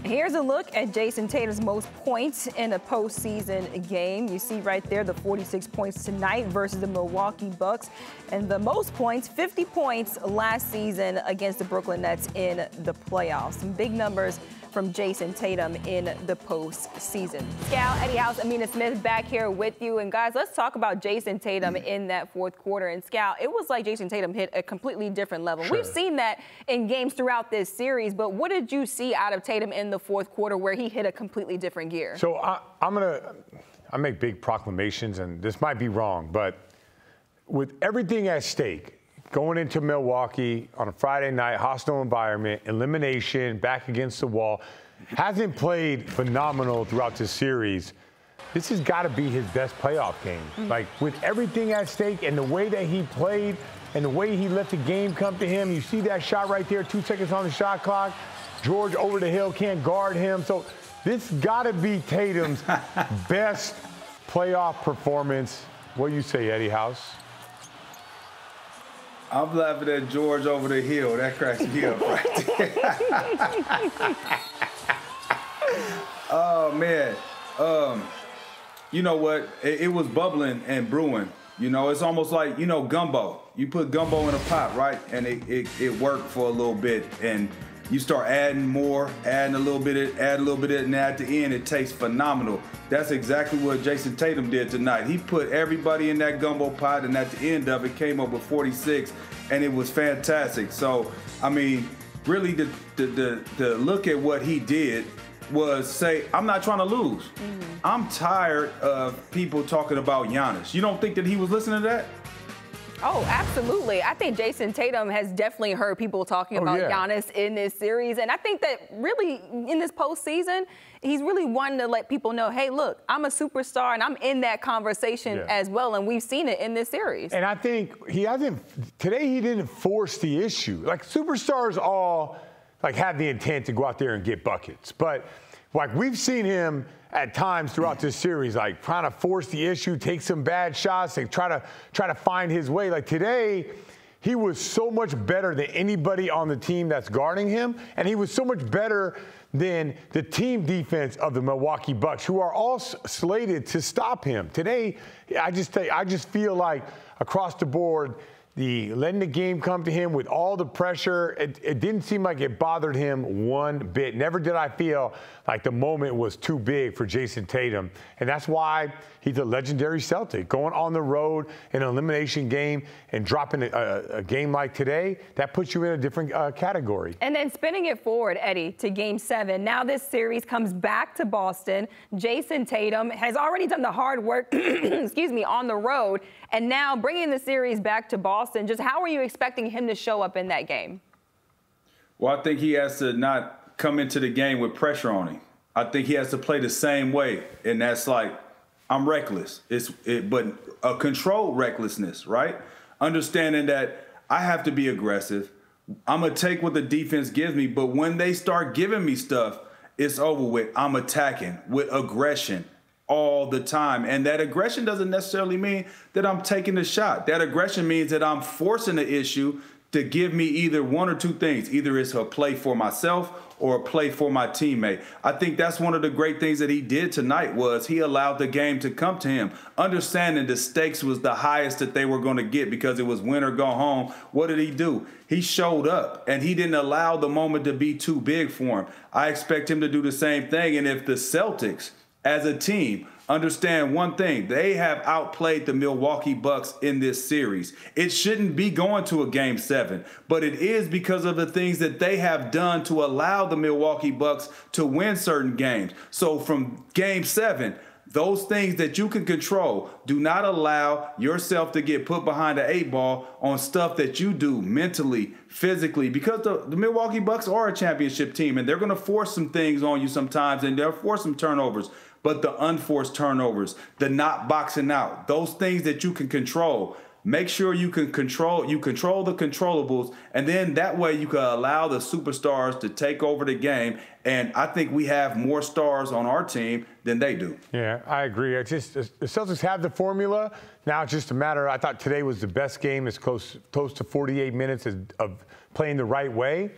Here's a look at Jayson Tatum's most points in a postseason game. You see right there the 46 points tonight versus the Milwaukee Bucks. And the most points, 50 points last season against the Brooklyn Nets in the playoffs. Some big numbers from Jayson Tatum in the postseason. Scal, Eddie House, Amina Smith back here with you. And guys, let's talk about Jayson Tatum in that fourth quarter. And Scal, it was like Jayson Tatum hit a completely different level. Sure. We've seen that in games throughout this series, but what did you see out of Tatum in the fourth quarter where he hit a completely different gear? So I make big proclamations, and this might be wrong, but with everything at stake, going into Milwaukee on a Friday night, hostile environment, elimination, back against the wall, hasn't played phenomenal throughout this series. This has got to be his best playoff game. Like, with everything at stake and the way that he played and the way he let the game come to him, you see that shot right there, 2 seconds on the shot clock. George over the hill, can't guard him. So this got to be Tatum's best playoff performance. What do you say, Eddie House? I'm laughing at George over the hill. That cracks me up right there. Oh, man. You know what? It was bubbling and brewing. You know, it's almost like, you know, gumbo. You put gumbo in a pot, right? And it worked for a little bit. And you start adding more, add a little bit, and at the end, it tastes phenomenal. That's exactly what Jayson Tatum did tonight. He put everybody in that gumbo pot, and at the end of it, came up with 46, and it was fantastic. So, I mean, really, the look at what he did was say, I'm not trying to lose. I'm tired of people talking about Giannis. You don't think that he was listening to that? Oh, absolutely. I think Jayson Tatum has definitely heard people talking about Giannis in this series. And I think that really in this postseason, he's really wanting to let people know, hey, look, I'm a superstar and I'm in that conversation as well. And we've seen it in this series. And I think today he didn't force the issue. Like, superstars all have the intent to go out there and get buckets. But we've seen him at times throughout this series, trying to force the issue, take some bad shots, try to find his way. Like, today, he was so much better than anybody on the team that's guarding him, and he was so much better than the team defense of the Milwaukee Bucks, who are all slated to stop him. Today, I just feel like across the board, letting the game come to him with all the pressure, it didn't seem like it bothered him one bit. Never did I feel like the moment was too big for Jayson Tatum. And that's why he's a legendary Celtic. Going on the road in an elimination game and dropping a game like today, that puts you in a different category. And then spinning it forward, Eddie, to Game 7. Now this series comes back to Boston. Jayson Tatum has already done the hard work, excuse me, on the road. And now bringing the series back to Boston, just how are you expecting him to show up in that game? Well, I think he has to not come into the game with pressure on him. I think he has to play the same way, and that's like, I'm reckless. But a controlled recklessness, right? Understanding that I have to be aggressive. I'm going to take what the defense gives me, but when they start giving me stuff, it's over with. I'm attacking with aggression all the time. And that aggression doesn't necessarily mean that I'm taking the shot. That aggression means that I'm forcing the issue to give me either one or two things. Either it's a play for myself or a play for my teammate. I think that's one of the great things that he did tonight was he allowed the game to come to him, understanding the stakes was the highest that they were going to get because it was win or go home. What did he do? He showed up, and he didn't allow the moment to be too big for him. I expect him to do the same thing, and if the Celtics as a team understand one thing, they have outplayed the Milwaukee Bucks in this series. It shouldn't be going to a Game 7, but it is because of the things that they have done to allow the Milwaukee Bucks to win certain games. So from Game 7, those things that you can control, do not allow yourself to get put behind the 8 ball on stuff that you do mentally, physically, because the Milwaukee Bucks are a championship team, and they're going to force some things on you sometimes, and they'll force some turnovers. But the unforced turnovers, the not boxing out, those things that you can control, make sure you control the controllables, and then that way you can allow the superstars to take over the game. And I think we have more stars on our team than they do. Yeah, I agree. It's just the Celtics have the formula. Now it's just a matter. I thought today was the best game. It's close to 48 minutes of playing the right way.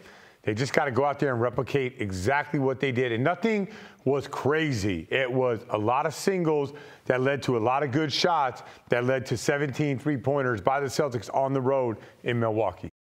They just got to go out there and replicate exactly what they did. And nothing was crazy. It was a lot of singles that led to a lot of good shots that led to 17 three-pointers by the Celtics on the road in Milwaukee.